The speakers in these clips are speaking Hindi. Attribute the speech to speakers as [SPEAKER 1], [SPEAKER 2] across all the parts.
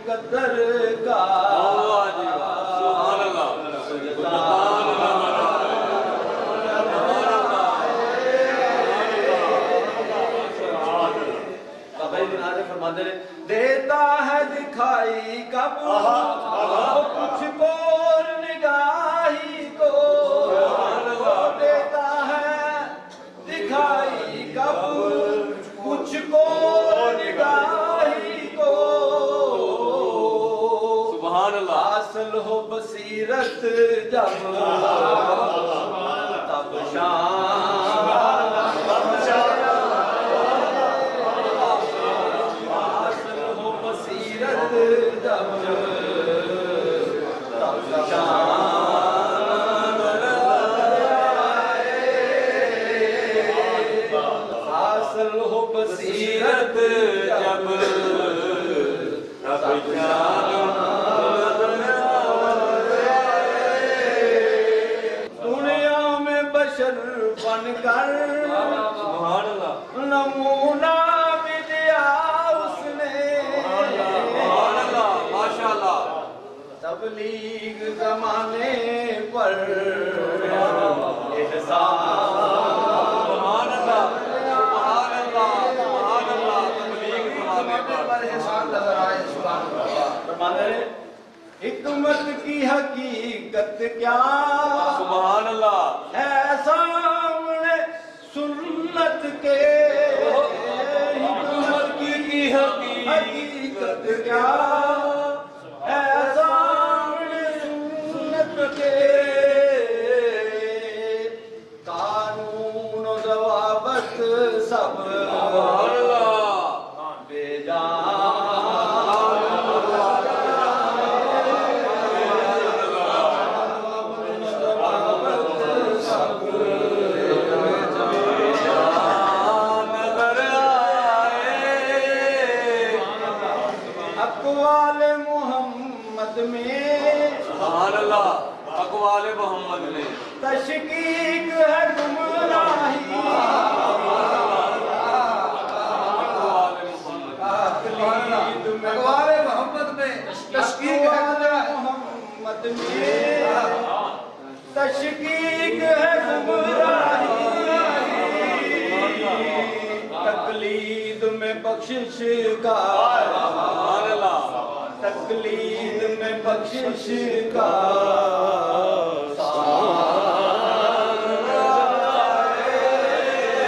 [SPEAKER 1] मुकद्दर का देता है दिखाई कब कुछ को निगाही को देता है दिखाई कब कुछ को निगाही को सुभान अल्लाह हासिल हो बसीरत जब तब हासिल हो बसीरत जब दुनिया में बशर बनकर नमूना भी दिया उसने माशाअल्लाह तबलीग जमाने पर हिकमत की हकीकत क्या सुभान अल्लाह है सामने सुन्नत के हिकमत की हकीकत क्या है सामने सुन्नत के कानून ज़वाबत सब अक़वाल मोहम्मद में तशकीक है गुमराही अक़वाल मोहम्मद में तशकीक है मोहम्मद में तशकीक है गुमराही तकलीद में बख्शिश का तकलीद में बख्शिश का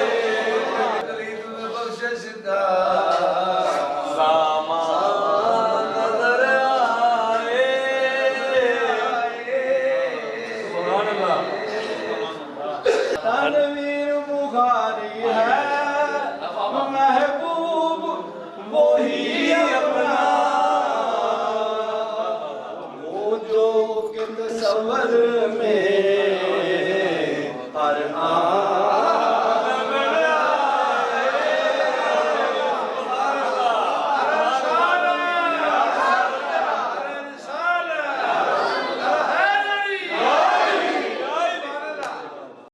[SPEAKER 1] तकलीद में बख्शिश का सामान नजर आए तनवीर बुखारी है महबूब वही अपना वो जो कि तसव्वुर